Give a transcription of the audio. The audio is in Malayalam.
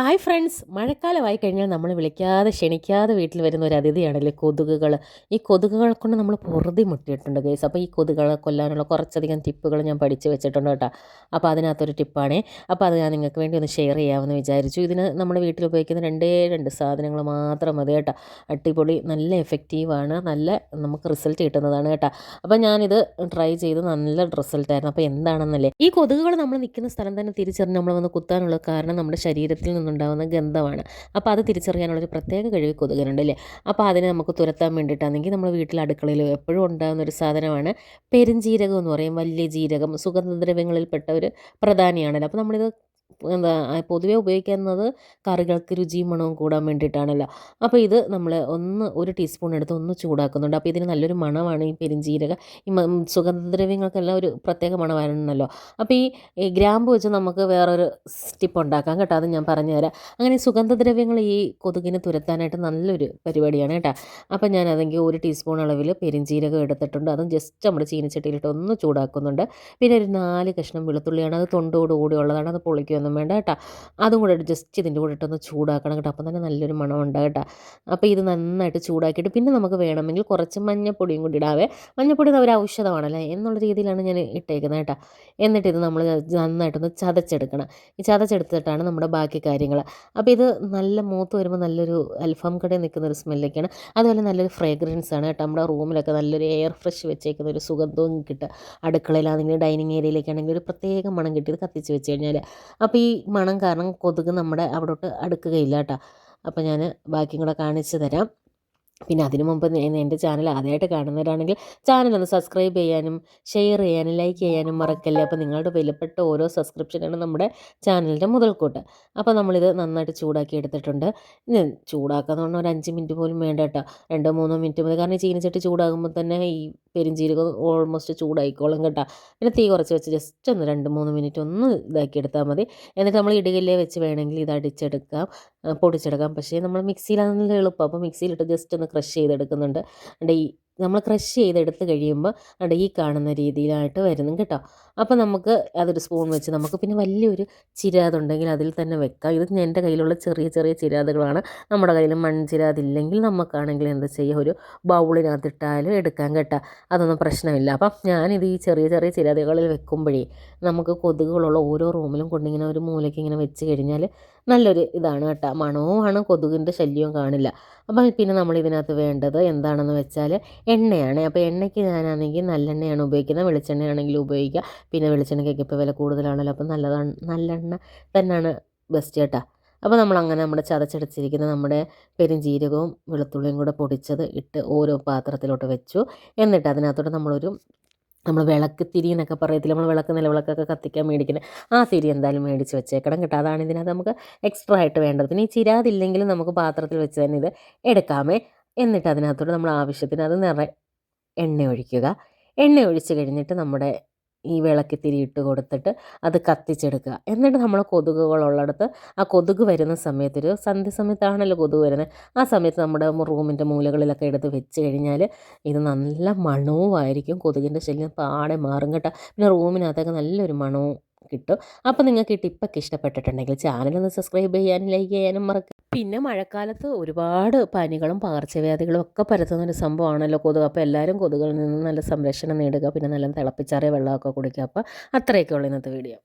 ഹായ് ഫ്രണ്ട്സ്, മഴക്കാലമായി കഴിഞ്ഞാൽ നമ്മൾ വിളിക്കാതെ ക്ഷണിക്കാതെ വീട്ടിൽ വരുന്ന ഒരു അതിഥിയാണല്ലേ കൊതുകുകൾ. ഈ കൊതുകുകളെ കൊണ്ട് നമ്മൾ പൊറുതി മുട്ടിയിട്ടുണ്ട് ഗൈസ്. അപ്പോൾ ഈ കൊതുകുകളെ കൊല്ലാനുള്ള കുറച്ചധികം ടിപ്പുകൾ ഞാൻ പഠിച്ച് വെച്ചിട്ടുണ്ട് കേട്ടോ. അപ്പോൾ അതിനകത്തൊരു ടിപ്പാണേ. അപ്പോൾ അത് ഞാൻ നിങ്ങൾക്ക് വേണ്ടി ഒന്ന് ഷെയർ ചെയ്യാമെന്ന് വിചാരിച്ചു. ഇതിന് നമ്മുടെ വീട്ടിൽ ഉപയോഗിക്കുന്ന രണ്ട് സാധനങ്ങൾ മാത്രം മതി കേട്ടോ. അടിപൊളി, നല്ല എഫക്റ്റീവാണ്, നല്ല നമുക്ക് റിസൾട്ട് കിട്ടുന്നതാണ് കേട്ടോ. അപ്പോൾ ഞാനിത് ട്രൈ ചെയ്ത് നല്ല റിസൾട്ടായിരുന്നു. അപ്പോൾ എന്താണെന്നല്ലേ, ഈ കൊതുകുകൾ നമ്മൾ നിൽക്കുന്ന സ്ഥലം തന്നെ തിരിച്ചറിഞ്ഞ് നമ്മൾ വന്ന് കുത്താനുള്ള കാരണം നമ്മുടെ ശരീരത്തിൽ നിന്നുണ്ടാകുന്ന ഗന്ധമാണ്. അപ്പോൾ അത് തിരിച്ചറിയാനുള്ളൊരു പ്രത്യേക കഴിവ് കൊതുകിനുണ്ട് അല്ലേ. അപ്പോൾ അതിനെ നമുക്ക് തുരത്താൻ വേണ്ടിയിട്ടാണെങ്കിൽ നമ്മുടെ വീട്ടിൽ അടുക്കളയിൽ എപ്പോഴും ഉണ്ടാകുന്ന ഒരു സാധനമാണ് പെരുംജീരകം എന്ന് പറയും. വലിയ ജീരകം സുഗന്ധദ്രവ്യങ്ങളിൽപ്പെട്ട ഒരു പ്രധാനിയാണല്ലോ. അപ്പോൾ നമ്മളിത് പൊതുവേ ഉപയോഗിക്കുന്നത് കറികൾക്ക് രുചിയും മണവും കൂടാൻ വേണ്ടിയിട്ടാണല്ലോ. അപ്പോൾ ഇത് നമ്മൾ ഒരു ടീസ്പൂൺ എടുത്ത് ഒന്ന് ചൂടാക്കുന്നുണ്ട്. അപ്പോൾ ഇതിന് നല്ലൊരു മണമാണ് ഈ പെരുംജീരകം. ഈ സുഗന്ധദ്രവ്യങ്ങൾക്കെല്ലാം ഒരു പ്രത്യേക മണമാണല്ലോ. അപ്പോൾ ഈ ഗ്രാമ്പ് വെച്ച് നമുക്ക് വേറൊരു ടിപ്പ് ഉണ്ടാക്കാം കേട്ടോ. അത് ഞാൻ പറഞ്ഞുതരാം. അങ്ങനെ സുഗന്ധദ്രവ്യങ്ങൾ ഈ കൊതുകിനെ തുരത്താനായിട്ട് നല്ലൊരു പരിപാടിയാണ് കേട്ടോ. അപ്പോൾ ഞാൻ അതെങ്കിൽ ഒരു ടീസ്പൂൺ അളവിൽ പെരുംജീരകം എടുത്തിട്ടുണ്ട്. അതും ജസ്റ്റ് നമ്മുടെ ചീനിച്ചട്ടിയിലിട്ട് ഒന്ന് ചൂടാക്കുന്നുണ്ട്. പിന്നെ ഒരു 4 കഷ്ണം വെളുത്തുള്ളിയാണ്. അത് തൊണ്ടോടുകൂടി ഉള്ളതാണ്. അത് പൊളിക്കൊന്നും വേണ്ട കേട്ടോ. അതും കൂടെ ജസ്റ്റ് ഇതിൻ്റെ കൂടെ ഇട്ടൊന്ന് ചൂടാക്കണം കേട്ടോ. അപ്പം തന്നെ നല്ലൊരു മണമുണ്ട് കേട്ടോ. അപ്പോൾ ഇത് നന്നായിട്ട് ചൂടാക്കിയിട്ട് പിന്നെ നമുക്ക് വേണമെങ്കിൽ കുറച്ച് മഞ്ഞൾപ്പൊടിയും കൂടി ഇടാവേ. മഞ്ഞൾപ്പൊടി ഒരു ഔഷധമാണല്ലേ എന്നുള്ള രീതിയിലാണ് ഞാൻ ഇട്ടേക്കുന്നത് കേട്ടോ. എന്നിട്ട് ഇത് നമ്മൾ നന്നായിട്ടൊന്ന് ചതച്ചെടുക്കണം. ഈ ചതച്ചെടുത്തിട്ടാണ് നമ്മുടെ ബാക്കി കാര്യങ്ങൾ. അപ്പോൾ ഇത് നല്ല മൂത്ത് വരുമ്പോൾ നല്ലൊരു അൽഫാം കടയിൽ നിൽക്കുന്നൊരു സ്മെല്ലൊക്കെയാണ്. അതുപോലെ നല്ലൊരു ഫ്രേഗ്രൻസ് ആണ് കേട്ടോ. നമ്മുടെ റൂമിലൊക്കെ നല്ലൊരു എയർ ഫ്രഷ് വെച്ചേക്കുന്ന ഒരു സുഗന്ധവും കിട്ടുക. അടുക്കളയിലാണെങ്കിൽ ഡൈനിങ് ഏരിയയിലേക്കാണെങ്കിൽ ഒരു പ്രത്യേക മണം കിട്ടി ഇത് കത്തിച്ച് വെച്ച് കഴിഞ്ഞാൽ. അപ്പോൾ ഈ മണം കാരണം കൊതുക് നമ്മുടെ അവിടോട്ട് അടുക്കുകയില്ല കേട്ടോ. അപ്പോൾ ഞാൻ ബാക്കിയും കൂടെ കാണിച്ചു തരാം. പിന്നെ അതിനു മുമ്പ് എൻ്റെ ചാനൽ ആദ്യമായിട്ട് കാണുന്നവരാണെങ്കിൽ ചാനലൊന്ന് സബ്സ്ക്രൈബ് ചെയ്യാനും ഷെയർ ചെയ്യാനും ലൈക്ക് ചെയ്യാനും മറക്കല്ലേ. അപ്പോൾ നിങ്ങളുടെ വിലപ്പെട്ട ഓരോ സബ്സ്ക്രിപ്ഷനാണ് നമ്മുടെ ചാനലിൻ്റെ മുതൽക്കൂട്ട്. അപ്പോൾ നമ്മളിത് നന്നായിട്ട് ചൂടാക്കി എടുത്തിട്ടുണ്ട്. ഇനി ചൂടാക്കാന്ന് പറഞ്ഞാൽ ഒരു 5 മിനിറ്റ് പോലും വേണ്ട കേട്ടോ. 2-3 മിനിറ്റ് മതി. കാരണം ഈ ചീനിച്ചട്ടി ചൂടാകുമ്പോൾ തന്നെ ഈ പെരുംജീരകം ഓൾമോസ്റ്റ് ചൂടായിക്കോളും കേട്ടോ. പിന്നെ തീ കുറച്ച് വെച്ച് ജസ്റ്റ് ഒന്ന് 2-3 മിനിറ്റ് ഒന്ന് ഇതാക്കി എടുത്താൽ മതി. എന്നിട്ട് നമ്മൾ ഇടുകല്ലേ വെച്ച് വേണമെങ്കിൽ ഇത് അടിച്ചെടുക്കാം, പൊടിച്ചെടുക്കാം. പക്ഷേ നമ്മൾ മിക്സിയിലാണെങ്കിലും എളുപ്പം. അപ്പോൾ മിക്സിയിലിട്ട് ജസ്റ്റ് ഒന്ന് ക്രഷ് ചെയ്തെടുക്കുന്നുണ്ട്. ഈ നമ്മൾ ക്രഷ് ചെയ്തെടുത്ത് കഴിയുമ്പോൾ ഈ കാണുന്ന രീതിയിലായിട്ട് വരുന്നു കേട്ടോ. അപ്പോൾ നമുക്ക് അതൊരു സ്പൂൺ വെച്ച് നമുക്ക് പിന്നെ വലിയൊരു ചിരാതുണ്ടെങ്കിൽ അതിൽ തന്നെ വെക്കാം. ഇത് എൻ്റെ കയ്യിലുള്ള ചെറിയ ചെറിയ ചിരാതുകളാണ്. നമ്മുടെ കയ്യിൽ മൺചിരാതില്ലെങ്കിൽ നമുക്കാണെങ്കിൽ എന്ത് ചെയ്യുക, ഒരു ബൗളിനകത്തിട്ടാലും എടുക്കാം കേട്ടോ. അതൊന്നും പ്രശ്നമില്ല. അപ്പം ഞാനിത് ഈ ചെറിയ ചെറിയ ചിരാതുകളിൽ വെക്കുമ്പോഴേ നമുക്ക് കൊതുകുകളുള്ള ഓരോ റൂമിലും കൊണ്ടിങ്ങനെ ഒരു മൂലയ്ക്ക് ഇങ്ങനെ വെച്ച് കഴിഞ്ഞാൽ നല്ലൊരു ഇതാണ് കേട്ടോ. മണവുമാണ്, കൊതുകിൻ്റെ ശല്യവും കാണില്ല. അപ്പം പിന്നെ നമ്മൾ ഇതിനകത്ത് വേണ്ടത് എന്താണെന്ന് വെച്ചാൽ എണ്ണയാണ്. അപ്പോൾ എണ്ണയ്ക്ക് ഞാനാണെങ്കിൽ നല്ലെണ്ണയാണ് ഉപയോഗിക്കുന്നത്. വെളിച്ചെണ്ണയാണെങ്കിലും ഉപയോഗിക്കുക. പിന്നെ വെളിച്ചെണ്ണയ്ക്കൊക്കെ ഇപ്പോൾ വില കൂടുതലാണല്ലോ. അപ്പം നല്ലെണ്ണ തന്നെയാണ് ബെസ്റ്റ് കേട്ടോ. അപ്പോൾ നമ്മളങ്ങനെ നമ്മുടെ ചതച്ചടച്ചിരിക്കുന്ന നമ്മുടെ പെരുംജീരകവും വെളുത്തുള്ളിയും കൂടെ പൊടിച്ചത് ഇട്ട് ഓരോ പാത്രത്തിലോട്ട് വെച്ചു. എന്നിട്ട് അതിനകത്തോട്ട് നമ്മൾ വിളക്ക് തിരി എന്നൊക്കെ പറയത്തില്ല, നമ്മൾ നിലവിളക്കൊക്കെ കത്തിക്കാൻ മേടിക്കുന്നത് ആ തിരി എന്തായാലും മേടിച്ച് വെച്ചേക്കണം കേട്ടോ. അതാണ് ഇതിനകത്ത് നമുക്ക് എക്സ്ട്രാ ആയിട്ട് വേണ്ടത്. പിന്നെ ഈ ചിരാതില്ലെങ്കിലും നമുക്ക് പാത്രത്തിൽ വെച്ച് തന്നെ ഇത് എടുക്കാമേ. എന്നിട്ട് അതിനകത്തോട്ട് നമ്മൾ ആവശ്യത്തിന് അത് എണ്ണ ഒഴിക്കുക. എണ്ണ ഒഴിച്ച് കഴിഞ്ഞിട്ട് നമ്മുടെ ഈ വിളക്കിത്തിരി ഇട്ട് കൊടുത്തിട്ട് അത് കത്തിച്ചെടുക്കുക. എന്നിട്ട് നമ്മൾ കൊതുകുകളുള്ളിടത്ത് ആ കൊതുക് വരുന്ന സമയത്തൊരു സന്ധ്യ സമയത്താണല്ലോ കൊതുക് വരുന്നത്. ആ സമയത്ത് നമ്മുടെ റൂമിൻ്റെ മൂലകളിലൊക്കെ എടുത്ത് വെച്ച് കഴിഞ്ഞാൽ ഇത് നല്ല മണവുമായിരിക്കും. കൊതുകിൻ്റെ ശല്യം പാടെ മാറും കേട്ടോ. പിന്നെ റൂമിനകത്തൊക്കെ നല്ലൊരു മണവും കിട്ടും. അപ്പോൾ നിങ്ങൾക്ക് ഈ ടിപ്പൊക്കെ ഇഷ്ടപ്പെട്ടിട്ടുണ്ടെങ്കിൽ ചാനലൊന്ന് സബ്സ്ക്രൈബ് ചെയ്യാനും ലൈക്ക് ചെയ്യാനും മറക്കുക. പിന്നെ മഴക്കാലത്ത് ഒരുപാട് പനികളും പകർച്ചവ്യാധികളും ഒക്കെ പരത്തുന്നൊരു സംഭവമാണല്ലോ കൊതുക്. അപ്പോൾ എല്ലാവരും കൊതുകളിൽ നിന്ന് നല്ല സംരക്ഷണം നേടുക. പിന്നെ നല്ല തിളപ്പിച്ചാറിയ വെള്ളമൊക്കെ കുടിക്കുക. അപ്പോൾ അത്രയൊക്കെ ഉള്ളൂ ഇന്നത്തെ വീഡിയോ.